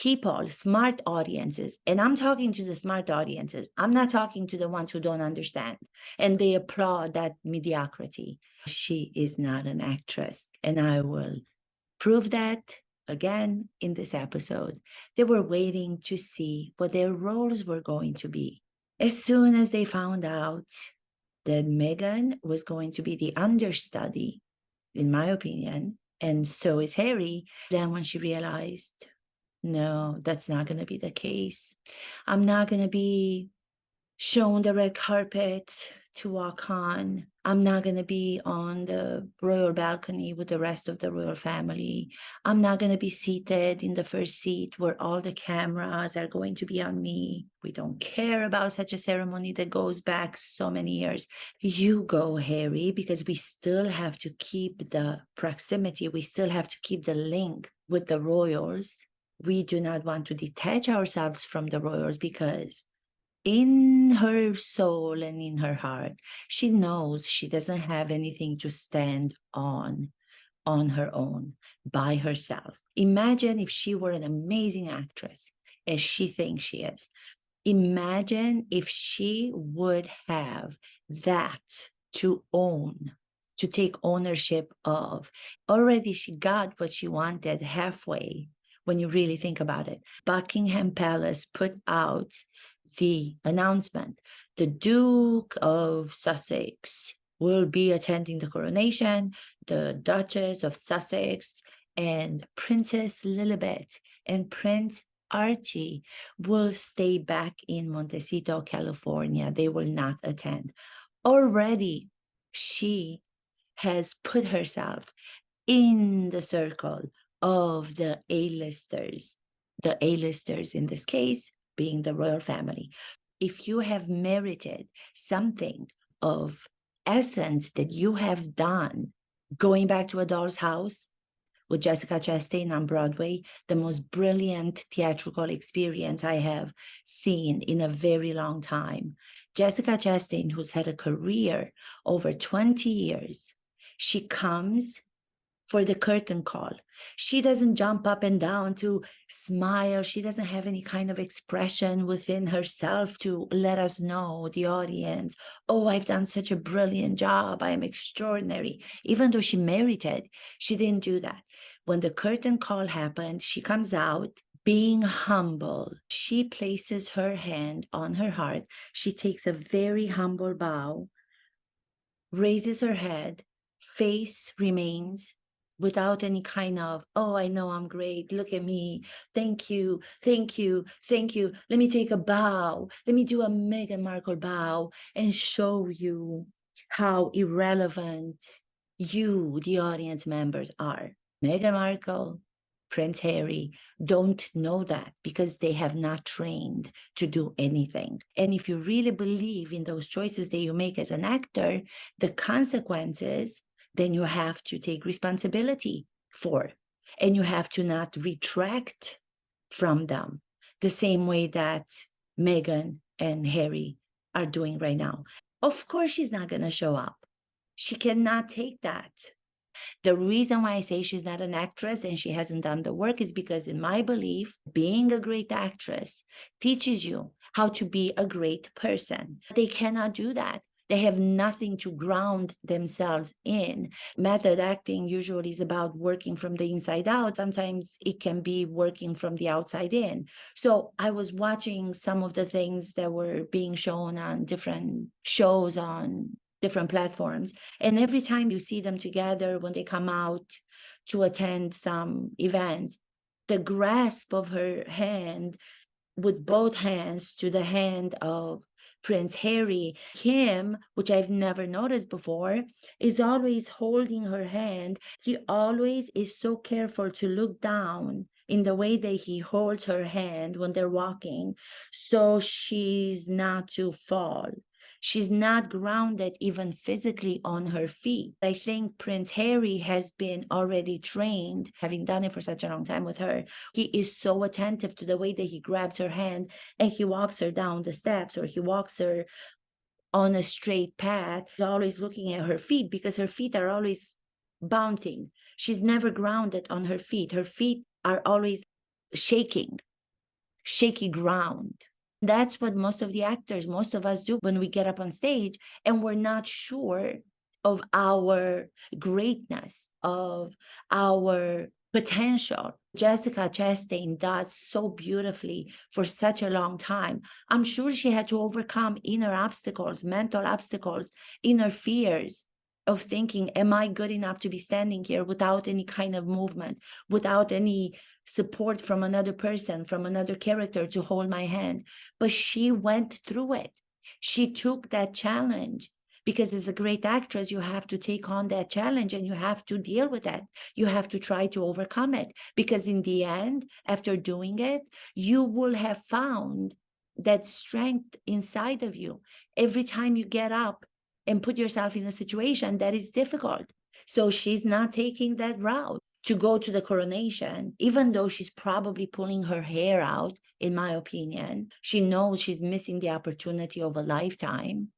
people, smart audiences, and I'm talking to the smart audiences. I'm not talking to the ones who don't understand, and they applaud that mediocrity. She is not an actress, and I will prove that again in this episode. They were waiting to see what their roles were going to be. As soon as they found out that Meghan was going to be the understudy, in my opinion, and so is Harry, then when she realized, no, that's not going to be the case. I'm not going to be shown the red carpet to walk on. I'm not going to be on the royal balcony with the rest of the royal family. I'm not going to be seated in the first seat where all the cameras are going to be on me. We don't care about such a ceremony that goes back so many years. You go, Harry, because we still have to keep the proximity. We still have to keep the link with the royals. We do not want to detach ourselves from the royals because in her soul and in her heart, she knows she doesn't have anything to stand on her own, by herself. Imagine if she were an amazing actress, as she thinks she is. Imagine if she would have that to own, to take ownership of. Already she got what she wanted halfway, when you really think about it. Buckingham Palace put out the announcement, the Duke of Sussex will be attending the coronation, the Duchess of Sussex and Princess Lilibet and Prince Archie will stay back in Montecito, California. They will not attend. Already, she has put herself in the circle of the A-listers in this case being the royal family. If you have merited something of essence that you have done, going back to A Doll's House with Jessica Chastain on Broadway, the most brilliant theatrical experience I have seen in a very long time. Jessica Chastain, who's had a career over 20 years, she comes for the curtain call. She doesn't jump up and down to smile. She doesn't have any kind of expression within herself to let us know, the audience, oh, I've done such a brilliant job. I am extraordinary. Even though she merited, she didn't do that. When the curtain call happened, she comes out being humble. She places her hand on her heart. She takes a very humble bow, raises her head, face remains, without any kind of, oh, I know I'm great. Look at me. Thank you. Thank you. Thank you. Let me take a bow. Let me do a Meghan Markle bow and show you how irrelevant you, the audience members, are. Meghan Markle, Prince Harry don't know that because they have not trained to do anything. And if you really believe in those choices that you make as an actor, the consequences, then you have to take responsibility for, and you have to not retract from them the same way that Meghan and Harry are doing right now. Of course, she's not going to show up. She cannot take that. The reason why I say she's not an actress and she hasn't done the work is because, in my belief, being a great actress teaches you how to be a great person. They cannot do that. They have nothing to ground themselves in. Method acting usually is about working from the inside out. Sometimes it can be working from the outside in. So I was watching some of the things that were being shown on different shows on different platforms. And every time you see them together, when they come out to attend some event, the grasp of her hand with both hands to the hand of Prince Harry, him, which I've never noticed before, is always holding her hand. He always is so careful to look down in the way that he holds her hand when they're walking, so she's not to fall. She's not grounded even physically on her feet. I think Prince Harry has been already trained, having done it for such a long time with her. He is so attentive to the way that he grabs her hand and he walks her down the steps, or he walks her on a straight path. He's always looking at her feet because her feet are always bouncing. She's never grounded on her feet. Her feet are always shaking. shaky ground. That's what most of the actors, most of us do when we get up on stage and we're not sure of our greatness, of our potential. Jessica Chastain does so beautifully for such a long time. I'm sure she had to overcome inner obstacles, mental obstacles, inner fears of thinking, am I good enough to be standing here without any kind of movement, without any support from another person, from another character to hold my hand? But she went through it. She took that challenge, because as a great actress, you have to take on that challenge and you have to deal with it. You have to try to overcome it, because in the end, after doing it, you will have found that strength inside of you. Every time you get up and put yourself in a situation that is difficult. So she's not taking that route to go to the coronation, even though she's probably pulling her hair out, in my opinion. She knows she's missing the opportunity of a lifetime.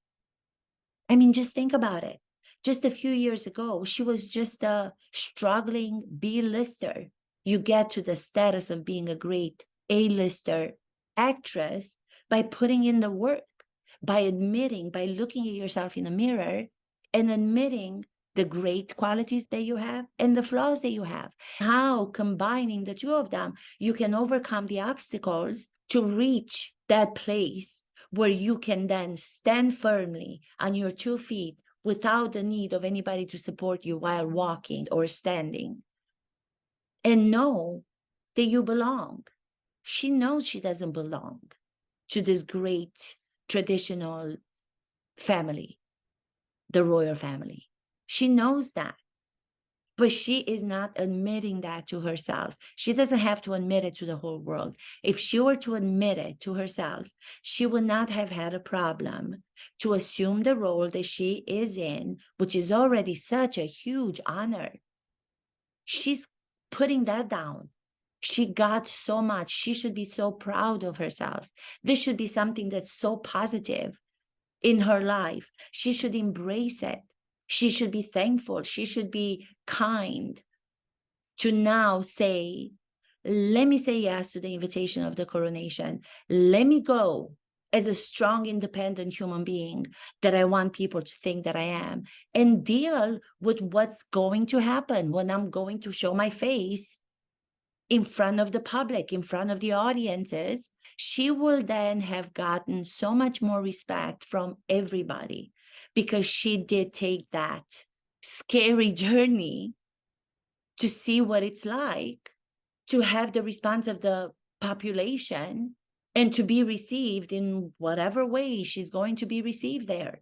I mean, just think about it. Just a few years ago, she was just a struggling B-lister. You get to the status of being a great A-lister actress by putting in the work, by admitting, by looking at yourself in a mirror and admitting the great qualities that you have and the flaws that you have. How combining the two of them, you can overcome the obstacles to reach that place where you can then stand firmly on your 2 feet without the need of anybody to support you while walking or standing, and know that you belong. She knows she doesn't belong to this great traditional family, the royal family. She knows that, but she is not admitting that to herself. She doesn't have to admit it to the whole world. If she were to admit it to herself, she would not have had a problem to assume the role that she is in, which is already such a huge honor. She's putting that down. She got so much. She should be so proud of herself. This should be something that's so positive in her life. She should embrace it. She should be thankful. She should be kind to now say, let me say yes to the invitation of the coronation. Let me go as a strong, independent human being that I want people to think that I am, and deal with what's going to happen when I'm going to show my face in front of the public, in front of the audiences. She will then have gotten so much more respect from everybody, because she did take that scary journey to see what it's like to have the response of the population and to be received in whatever way she's going to be received there,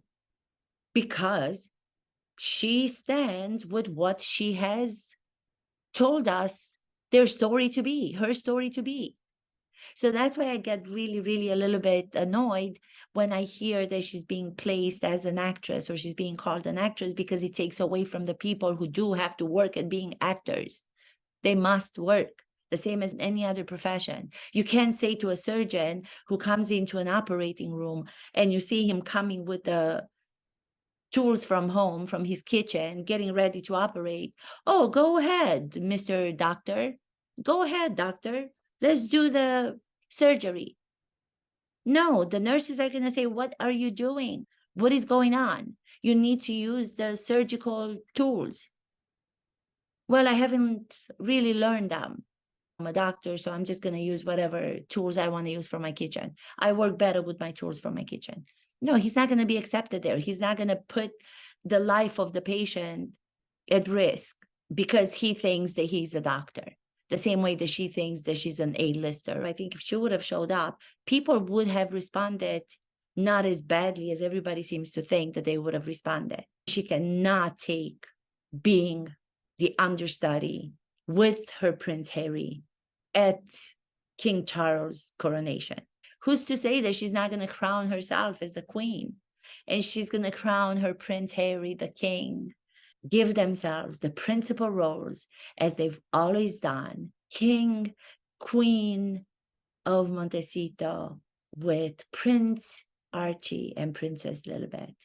because she stands with what she has told us their story to be, her story to be. So that's why I get really, really a little bit annoyed when I hear that she's being placed as an actress or she's being called an actress, because it takes away from the people who do have to work at being actors. They must work the same as any other profession. You can't say to a surgeon who comes into an operating room and you see him coming with the tools from home, from his kitchen, getting ready to operate. Oh, go ahead, Mr. Doctor. Go ahead, doctor. Let's do the surgery. No, the nurses are going to say, what are you doing? What is going on? You need to use the surgical tools. Well, I haven't really learned them. I'm a doctor, so I'm just going to use whatever tools I want to use for my kitchen. I work better with my tools from my kitchen. No, he's not going to be accepted there. He's not going to put the life of the patient at risk because he thinks that he's a doctor, the same way that she thinks that she's an A-lister. I think if she would have showed up, people would have responded not as badly as everybody seems to think that they would have responded. She cannot take being the understudy with her Prince Harry at King Charles' coronation. Who's to say that she's not going to crown herself as the queen and she's going to crown her Prince Harry the king? Give themselves the principal roles as they've always done. King, Queen of Montecito with Prince Archie and Princess Lilibet.